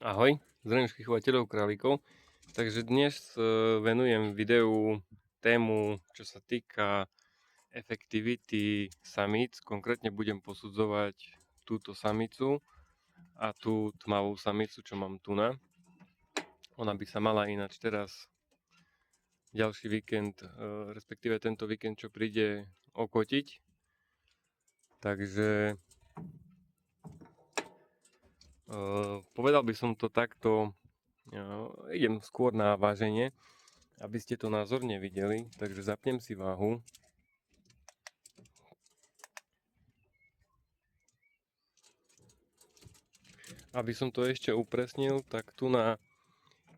Ahoj, zdravím všetkých chovateľov králikov. Takže dnes venujem videu tému, čo sa týka efektivity samíc. Konkrétne budem posudzovať túto samicu a tú tmavú samicu, čo mám tu na. Ona by sa mala ináč teraz ďalší víkend, respektíve tento víkend, čo príde, okotiť. Takže povedal by som to takto, idem skôr na váženie, aby ste to názorne videli, takže zapnem si váhu. Aby som to ešte upresnil, tak tu na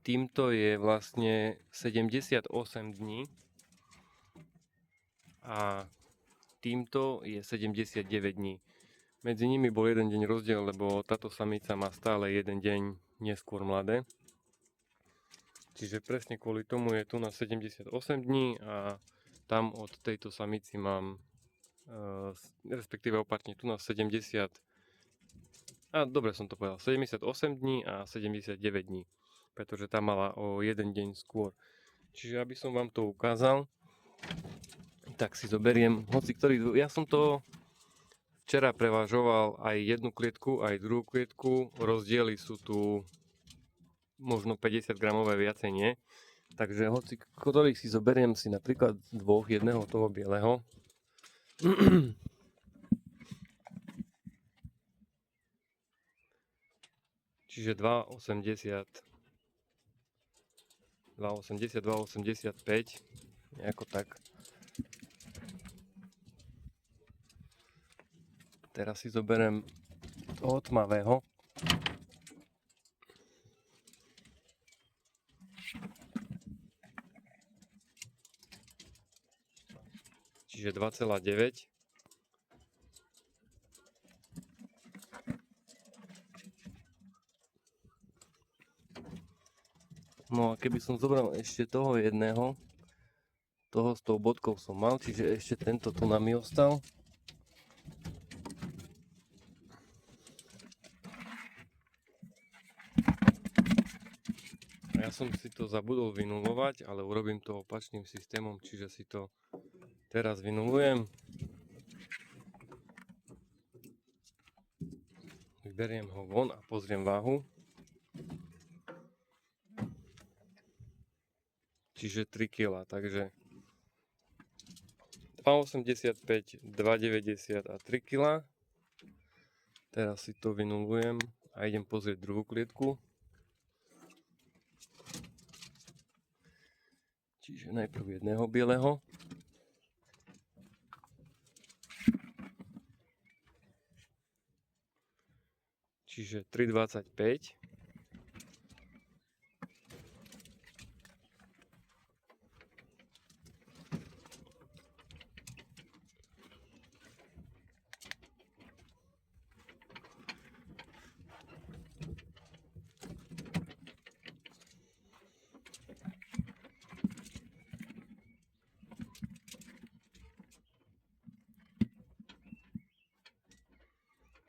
týmto je vlastne 78 dní a týmto je 79 dní. Medzi nimi bol jeden deň rozdiel, lebo táto samica má stále jeden deň neskôr mladé. Čiže presne kvôli tomu je tu na 78 dní a tam od tejto samici mám, respektíve opačne, tu na 70, a dobre som to povedal, 78 dní a 79 dní, pretože tá mala o jeden deň skôr. Čiže aby som vám to ukázal, tak si zoberiem ja som to včera prevažoval aj jednu klietku, aj druhú klietku, rozdiely sú tu možno 50 gramové, viacej nie. Takže hoci ktorých si zoberiem si napríklad dvoch, jedného toho bieleho. Čiže 2,80, 2,85, nejako tak. Teraz si zoberiem toho tmavého. Čiže 2,9. No a keby som zobral ešte toho jedného, toho s tou bodkou som mal, čiže ešte tento tu na mi ostal. Ja som si to zabudol vynulovať, ale urobím to opačným systémom, čiže si to teraz vynulujem. Vyberiem ho von a pozriem váhu. Čiže 3 kg, takže 2,85, 2,90 a 3 kg. Teraz si to vynulujem a idem pozrieť druhú klietku. Čiže najprv jedného bieleho. Čiže 3,25.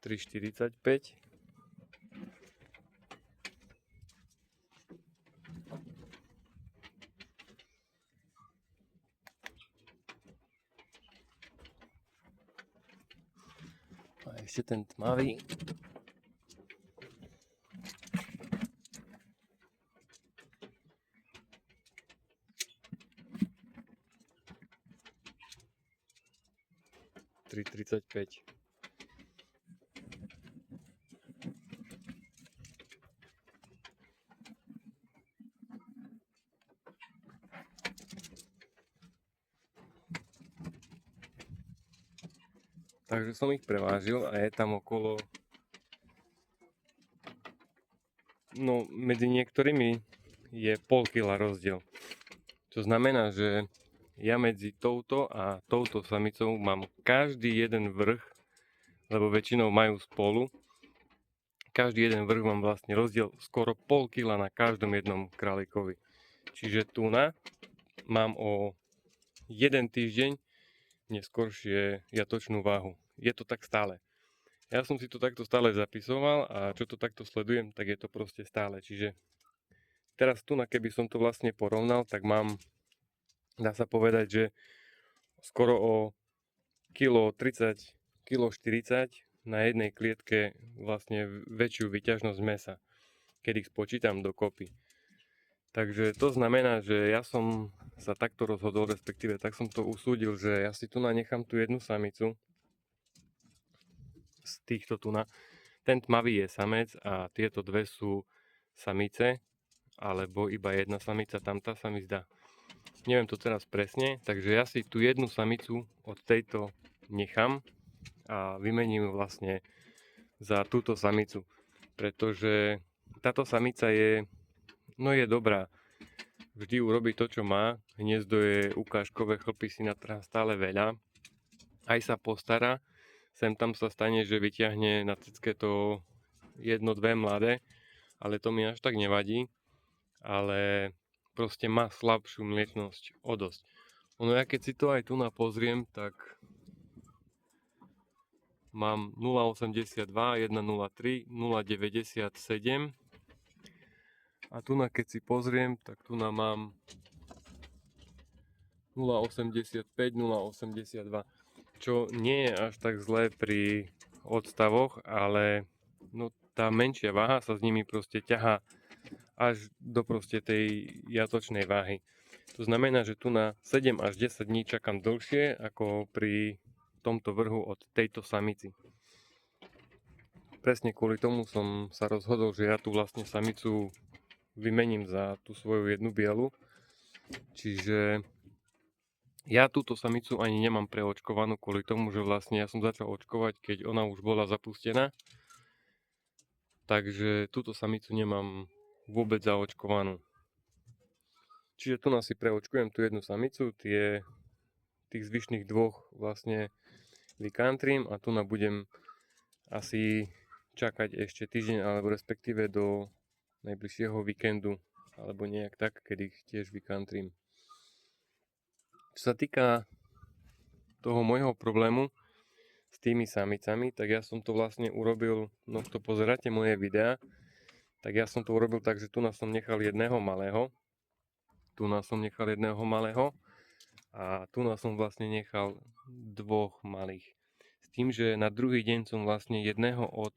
Tri 45. A ešte ten tmavý. Tri 35. Takže som ich prevážil a je tam okolo, no medzi niektorými je pol kila rozdiel. To znamená, že ja medzi touto a touto samicou mám každý jeden vrch, lebo väčšinou majú spolu. Každý jeden vrch mám vlastne rozdiel skoro pol kila na každom jednom králikovi. Čiže tu mám o jeden týždeň neskôršie jatočnú váhu. Je to tak stále. Ja som si to takto stále zapisoval a čo to takto sledujem, tak je to proste stále. Čiže teraz tu, keby som to vlastne porovnal, tak mám, dá sa povedať, že skoro o kilo 30, kilo 40 na jednej klietke vlastne väčšiu vyťažnosť mäsa, keď ich spočítam dokopy. Takže to znamená, že ja som sa takto rozhodol, respektíve tak som to usúdil, že ja si tu nechám tú jednu samicu z týchto tuna. Ten tmavý je samec a tieto dve sú samice, alebo iba jedna samica, tamtá sa mi zdá. Neviem to teraz presne, takže ja si tú jednu samicu od tejto nechám a vymením vlastne za túto samicu, pretože táto samica je dobrá. Vždy urobí to, čo má, hniezdo je ukážkové, chlpy si natrhá stále veľa, aj sa postará, sem tam sa stane, že vyťahne na cecke to jedno, dve mladé, ale to mi až tak nevadí, ale proste má slabšiu mliečnosť o dosť. Ono ja keď si to aj tu pozriem, tak mám 0,82, 1,03, 0,97 a tu keď si pozriem, tak tu mám 0,85, 0,82, čo nie je až tak zlé pri odstavoch, ale no, tá menšia váha sa s nimi proste ťahá až do proste tej jatočnej váhy. To znamená, že tu na 7 až 10 dní čakám dlhšie ako pri tomto vrhu od tejto samici. Presne kvôli tomu som sa rozhodol, že ja tu vlastne samicu vymením za tú svoju jednu bielu. Čiže ja túto samicu ani nemám preočkovanú kvôli tomu, že vlastne ja som začal očkovať, keď ona už bola zapustená. Takže túto samicu nemám vôbec zaočkovanú. Čiže tu si preočkujem tú jednu samicu, tých zvyšných dvoch vlastne vykantrím a tu budem asi čakať ešte týždeň alebo respektíve do najbližšieho víkendu alebo nejak tak, kedy ich tiež vykantrím. Čo sa týka toho môjho problému s tými samicami, tak ja som to vlastne urobil, no kto pozeráte moje videá, tak ja som to urobil tak, že tu som nechal jedného malého, a tu som vlastne nechal dvoch malých. S tým, že na druhý deň som vlastne jedného od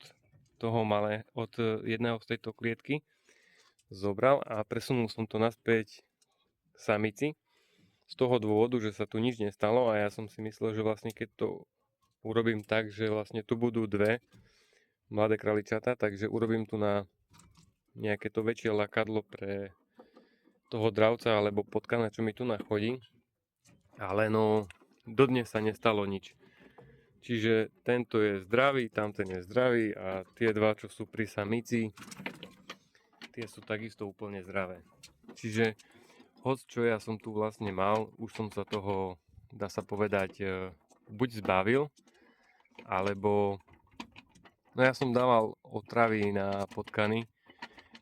jedného z tejto klietky zobral a presunul som to naspäť samici. Z toho dôvodu, že sa tu nič nestalo a ja som si myslel, že vlastne keď to urobím tak, že vlastne tu budú dve mladé kraličatá, takže urobím tu na nejaké to väčšie lakadlo pre toho dravca alebo potkana, čo mi tu chodí. Ale no, dodnes sa nestalo nič. Čiže tento je zdravý, tamten je zdravý a tie dva, čo sú pri samici, tie sú takisto úplne zdravé. Čiže hoď čo ja som tu vlastne mal, už som sa toho, dá sa povedať, buď zbavil, alebo no ja som dával otravy na potkany,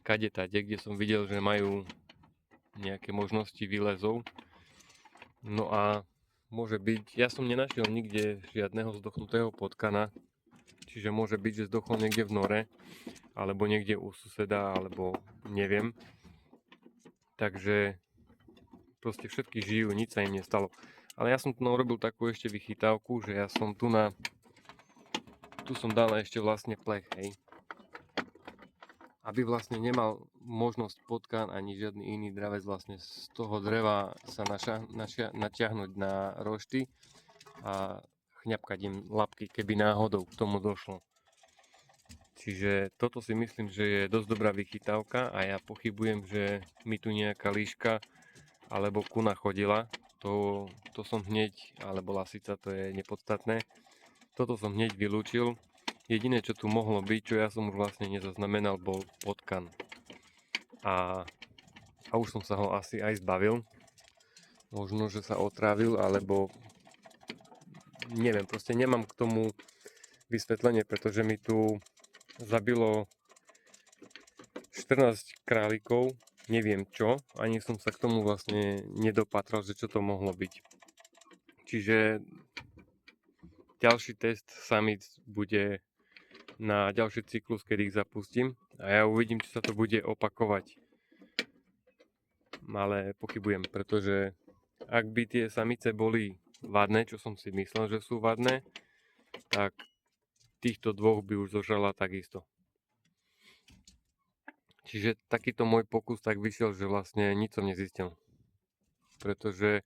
kade tade, kde som videl, že majú nejaké možnosti výlezov. No a môže byť, ja som nenašiel nikde žiadneho zdochnutého potkana, čiže môže byť, že zdochol niekde v nore, alebo niekde u suseda, alebo neviem. Takže proste všetky žijú, nič sa im nestalo. Ale ja som tu urobil takú ešte vychytávku, že ja som tu som dal ešte vlastne plech, hej. Aby vlastne nemal možnosť potkan ani žiadny iný dravec vlastne z toho dreva sa natiahnuť na rošty a chňapkať im labky, keby náhodou k tomu došlo. Čiže toto si myslím, že je dosť dobrá vychytávka a ja pochybujem, že mi tu nejaká líška alebo kuna chodila. To som hneď, alebo lasica, to je nepodstatné. Toto som hneď vylúčil. Jediné, čo tu mohlo byť, čo ja som už vlastne nezaznamenal, bol potkan. A už som sa ho asi aj zbavil. Možno, že sa otrávil, alebo neviem, proste nemám k tomu vysvetlenie, pretože mi tu zabilo 14 králikov, neviem čo, ani som sa k tomu vlastne nedopatral, že čo to mohlo byť. Čiže ďalší test samic bude na ďalší cyklus, kedy ich zapustím a ja uvidím, či sa to bude opakovať. Ale pochybujem, pretože ak by tie samice boli vadné, čo som si myslel, že sú vadné, tak týchto dvoch by už zožrala takisto. Čiže takýto môj pokus tak vyšiel, že vlastne nič som nezistil. Pretože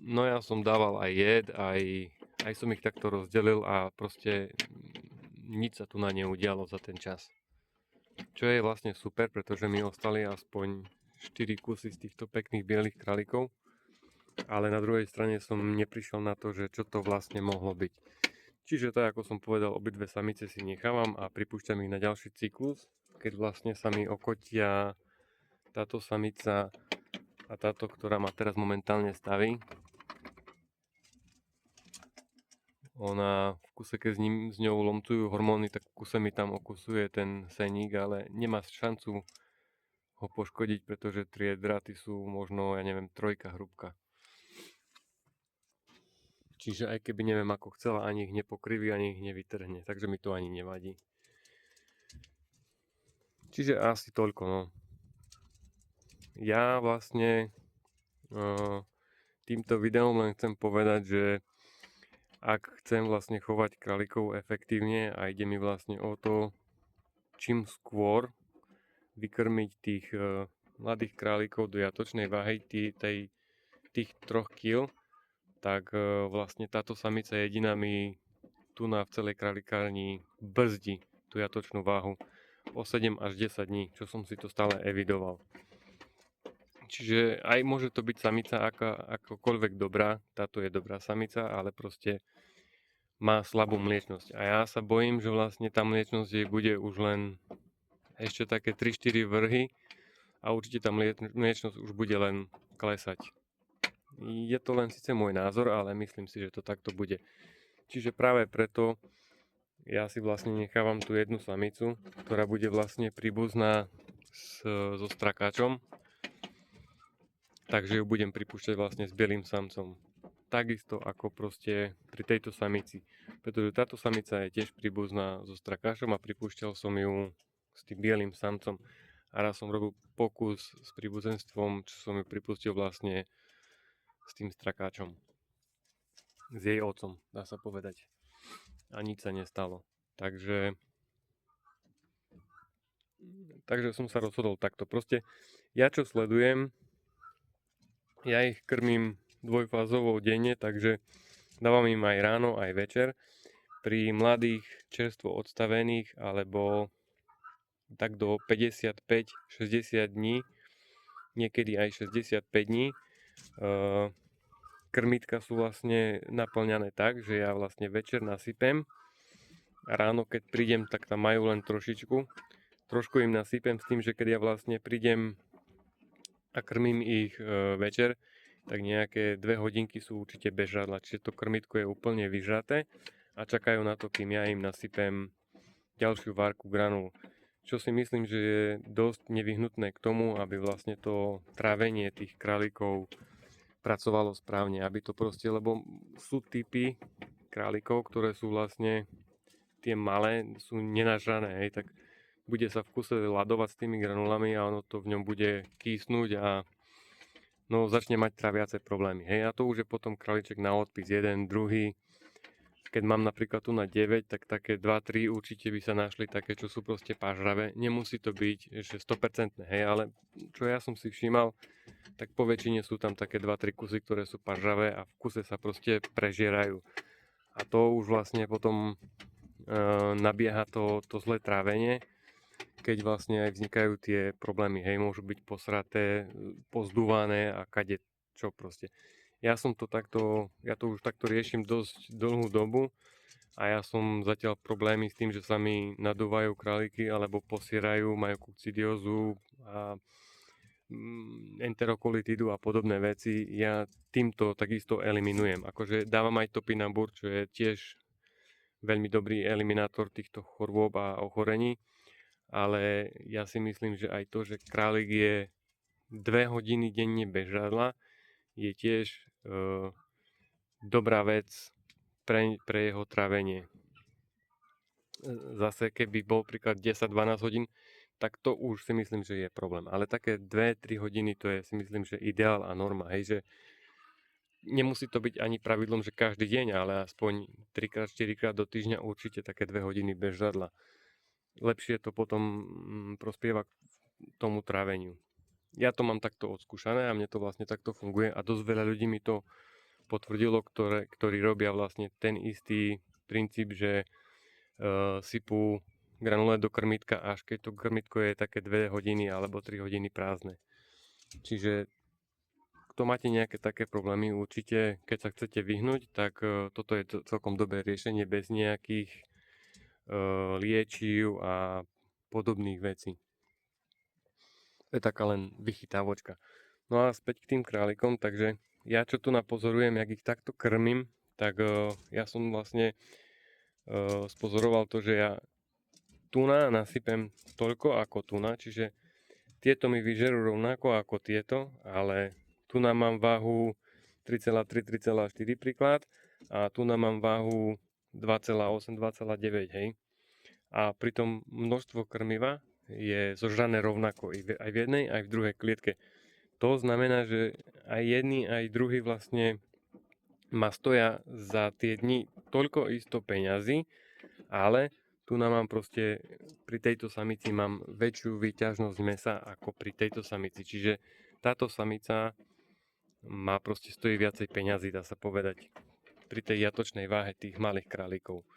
no ja som dával aj jed, aj som ich takto rozdelil a proste nič sa tu na neudialo za ten čas. Čo je vlastne super, pretože mi ostali aspoň 4 kusy z týchto pekných bielých králikov. Ale na druhej strane som neprišiel na to, že čo to vlastne mohlo byť. Čiže tak, ako som povedal, obidve samice si nechávam a pripúšťam ich na ďalší cyklus, keď vlastne sa mi okotia táto samica a táto, ktorá ma teraz momentálne staví. Ona v kuse, keď s ňou lomtujú hormóny, tak v kuse mi tam okusuje ten seník, ale nemá šancu ho poškodiť, pretože tie dráty sú možno, ja neviem, 3 hrubka. Čiže aj keby neviem ako chcela, ani ich nepokriví, ani ich nevytrhne, takže mi to ani nevadí. Čiže asi toľko, no. Ja vlastne týmto videom len chcem povedať, že ak chcem vlastne chovať králikov efektívne a ide mi vlastne o to, čím skôr vykrmiť tých mladých králikov do jatočnej váhy tých 3 kg, tak vlastne táto samica jediná mi tu v celej králikárni brzdí tú jatočnú váhu o 7 až 10 dní, čo som si to stále evidoval. Čiže aj môže to byť samica akokoľvek dobrá, táto je dobrá samica, ale proste má slabú mliečnosť. A ja sa bojím, že vlastne tá mliečnosť jej bude už len ešte také 3-4 vrhy a určite tá mliečnosť už bude len klesať. Je to len síce môj názor, ale myslím si, že to takto bude. Čiže práve preto ja si vlastne nechávam tú jednu samicu, ktorá bude vlastne príbuzná so strakáčom. Takže ju budem pripúšťať vlastne s bielým samcom. Takisto ako proste pri tejto samici. Pretože táto samica je tiež príbuzná so strakáčom a pripúšťal som ju s tým bielým samcom. A raz som robil pokus s príbuzenstvom, čo som ju pripustil vlastne s tým strakáčom. S jej otcom, dá sa povedať. A nič sa nestalo. Takže som sa rozhodol takto. Proste ja čo sledujem, ja ich krmím dvojfázovo denne, takže dávam im aj ráno, aj večer. Pri mladých, čerstvo odstavených, alebo tak do 55-60 dní, niekedy aj 65 dní, krmitka sú vlastne naplňané tak, že ja vlastne večer nasypem a ráno keď prídem, tak tam majú len trošičku. Trošku im nasypem s tým, že keď ja vlastne prídem a krmím ich večer, tak nejaké 2 hodinky sú určite bez žádla, čiže to krmitko je úplne vyžraté a čakajú na to, kým ja im nasypem ďalšiu várku granul. Čo si myslím, že je dosť nevyhnutné k tomu, aby vlastne to trávenie tých králikov pracovalo správne, aby to proste, lebo sú typy králikov, ktoré sú vlastne tie malé, sú nenažrané, hej, tak bude sa v kuse ľadovať s tými granulami a ono to v ňom bude kýsnuť a no začne mať traviace problémy, hej, a to už je potom králiček na odpis, jeden, druhý. Keď mám napríklad tu na 9, tak také 2-3 určite by sa našli také, čo sú proste pažravé. Nemusí to byť že 100%, hej, ale čo ja som si všímal, tak po väčšine sú tam také 2-3 kusy, ktoré sú pažravé a v kuse sa proste prežierajú. A to už vlastne potom nabieha to zlé trávenie, keď vlastne aj vznikajú tie problémy, hej, môžu byť posraté, pozdúvané a kade čo proste. Ja to už takto riešim dosť dlhú dobu a ja som zatiaľ problémy s tým, že sa mi nadúvajú králiky alebo posierajú, majú kokcidiózu a enterokolitidu a podobné veci. Ja týmto takisto eliminujem. Akože dávam aj topinambur, čo je tiež veľmi dobrý eliminátor týchto chorôb a ochorení, ale ja si myslím, že aj to, že králik je 2 hodiny denne bez žádla, je tiež e, dobrá vec pre jeho trávenie. zase keby bol príklad 10-12 hodín, tak to už si myslím, že je problém. Ale také 2-3 hodiny to je si myslím, že ideál a norma, hej, že nemusí to byť ani pravidlom, že každý deň, ale aspoň 3-4 krát do týždňa určite také 2 hodiny bez žadla. Lepšie to potom prospieva k tomu tráveniu. Ja to mám takto odskúšané a mne to vlastne takto funguje a dosť veľa ľudí mi to potvrdilo, ktorí robia vlastne ten istý princíp, že sypú granule do krmitka, až keď to krmitko je také 2 hodiny alebo 3 hodiny prázdne. Čiže kto máte nejaké také problémy, určite keď sa chcete vyhnúť, tak toto je celkom dobré riešenie bez nejakých liečiv a podobných vecí. To je taká len vychytávočka. No a späť k tým králikom, takže ja čo tu napozorujem, jak ich takto krmím, tak ja som vlastne spozoroval to, že ja tuna nasypem toľko ako tuna, čiže tieto mi vyžerú rovnako ako tieto, ale tuna mám váhu 3,3-3,4 príklad a tuna mám váhu 2,8, 2,9, hej. A pritom množstvo krmiva je zožrané rovnako aj v jednej, aj v druhej klietke. To znamená, že aj jedni, aj druhý vlastne ma stoja za tie dni toľko isto peňazí, ale tu mám proste, pri tejto samici mám väčšiu výťažnosť mesa ako pri tejto samici. Čiže táto samica má proste stojí viacej peňazí, dá sa povedať, pri tej jatočnej váhe tých malých králikov.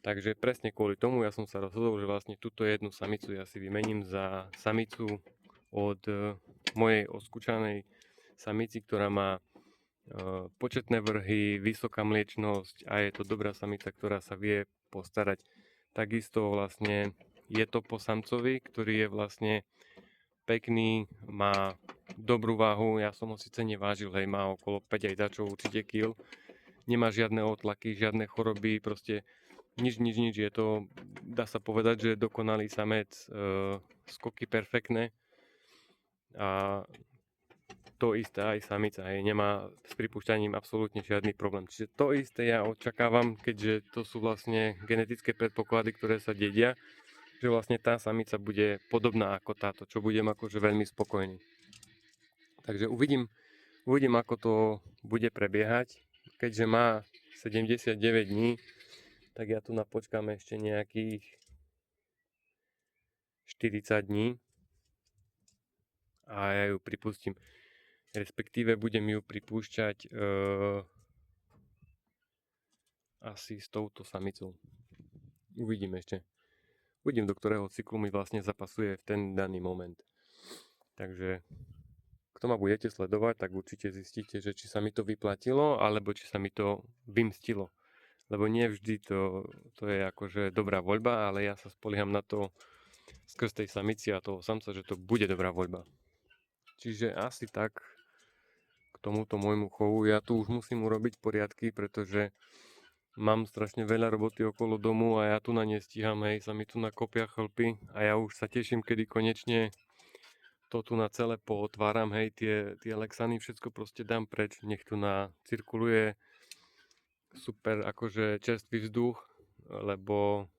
Takže presne kvôli tomu ja som sa rozhodol, že vlastne túto jednu samicu ja si vymením za samicu od mojej oskúšanej samici, ktorá má početné vrhy, vysoká mliečnosť a je to dobrá samica, ktorá sa vie postarať. Takisto vlastne je to po samcovi, ktorý je vlastne pekný, má dobrú váhu, ja som ho síce nevážil, hej, má okolo 5 aj dačov určite kil, nemá žiadne otlaky, žiadne choroby, proste nič, je to, dá sa povedať, že dokonalý samec, skoky perfektné a to isté aj samica, hej, nemá s pripúšťaním absolútne žiadny problém. Čiže to isté ja očakávam, keďže to sú vlastne genetické predpoklady, ktoré sa dedia, že vlastne tá samica bude podobná ako táto, čo budem akože veľmi spokojný. Takže uvidím, ako to bude prebiehať. Keďže má 79 dní, tak ja tu napočkám ešte nejakých 40 dní a ja ju pripustím. Respektíve budem ju pripúšťať asi s touto samicou. Uvidím ešte. Uvidím, do ktorého cyklu mi vlastne zapasuje v ten daný moment. Takže kto ma budete sledovať, tak určite zistíte, že či sa mi to vyplatilo, alebo či sa mi to vymstilo. Lebo nie vždy to je akože dobrá voľba, ale ja sa spolieham na to skrz tej samici a toho samca, že to bude dobrá voľba. Čiže asi tak k tomuto môjmu chovu. Ja tu už musím urobiť poriadky, pretože mám strašne veľa roboty okolo domu a ja tu na nestíham, hej, sa mi tu nakopia chlpy a ja už sa teším, kedy konečne to tu na celé pootváram, hej, tie Lexany, všetko proste dám preč, nech tu cirkuluje super akože čerstvý vzduch, lebo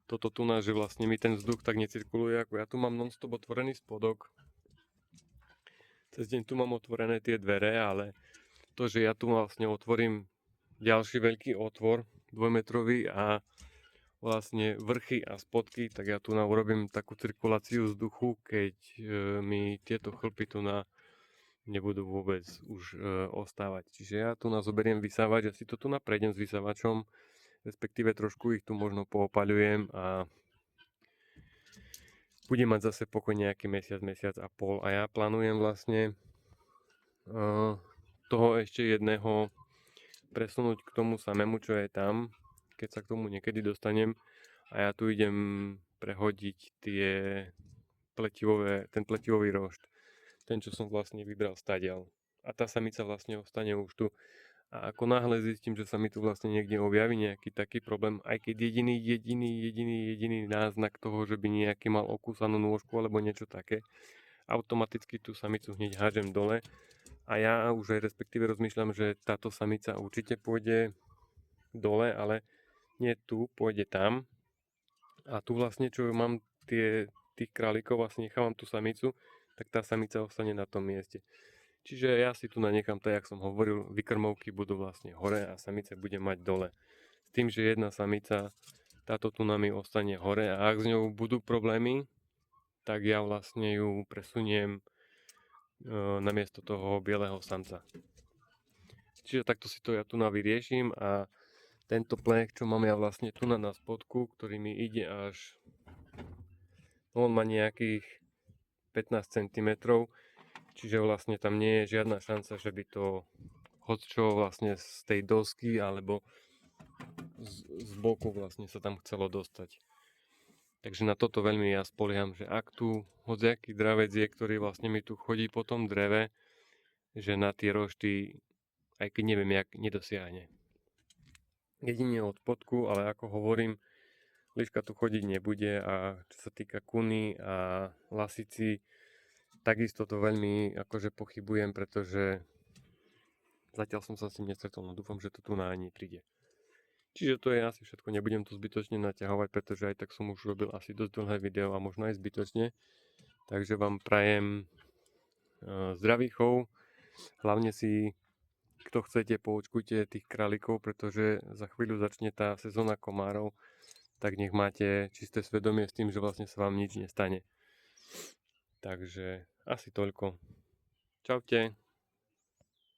toto tu že vlastne mi ten vzduch tak necirkuluje, ako ja tu mám non-stop otvorený spodok. Cez deň tu mám otvorené tie dvere, ale to, že ja tu vlastne otvorím ďalší veľký otvor, 2-metrový a vlastne vrchy a spodky, tak ja tu urobím takú cirkuláciu vzduchu, keď mi tieto chlpy tu nebudú vôbec už ostávať. Čiže ja tu zoberiem vysávač, ja si to tu prejdem s vysávačom, respektíve trošku ich tu možno poopaľujem a budem mať zase pokoj nejaký mesiac a pol a ja plánujem vlastne toho ešte jedného presunúť k tomu samému, čo je tam, keď sa k tomu niekedy dostanem a ja tu idem prehodiť ten pletivový rošt, ten, čo som vlastne vybral stadiaľ. A tá samica vlastne ostane už tu. A ako náhle zistím, že sa mi tu vlastne niekde objaví nejaký taký problém, aj keď jediný náznak toho, že by nejaký mal okúsanú nôžku alebo niečo také, automaticky tú samicu hneď hážem dole. A ja už aj respektíve rozmýšľam, že táto samica určite pôjde dole, ale nie tu, pôjde tam. A tu vlastne, čo mám tých králikov, vlastne nechávam tú samicu, tak tá samica ostane na tom mieste. Čiže ja si tu nanechám, tak jak som hovoril, vykrmovky budú vlastne hore a samice budem mať dole. S tým, že jedna samica, táto tu nami ostane hore a ak s ňou budú problémy, tak ja vlastne ju presuniem namiesto toho bieleho samca. Čiže takto si to ja tu vyrieším a tento plech, čo mám ja vlastne tu na spodku, ktorý mi ide až, no on má nejakých 15 cm, čiže vlastne tam nie je žiadna šanca, že by to hocčo vlastne z tej dosky alebo z boku vlastne sa tam chcelo dostať. Takže na toto veľmi ja spolieham, že ak tu hociaký dravec je, ktorý vlastne mi tu chodí po tom dreve, že na tie rošty, aj keď neviem jak, nedosiahne. Jedine od spodku, ale ako hovorím, liška tu chodiť nebude a čo sa týka kuny a lasici, takisto to veľmi akože pochybujem, pretože zatiaľ som sa s tým nestretol, no dúfam, že to tu na ani príde. Čiže to je asi všetko, nebudem to zbytočne naťahovať, pretože aj tak som už robil asi dosť dlhé video a možno aj zbytočne. Takže vám prajem zdravý chov, hlavne si, kto chcete, poučkujte tých králikov, pretože za chvíľu začne tá sezóna komárov, tak nech máte čisté svedomie s tým, že vlastne sa vám nič nestane. Takže asi toľko. Čaute.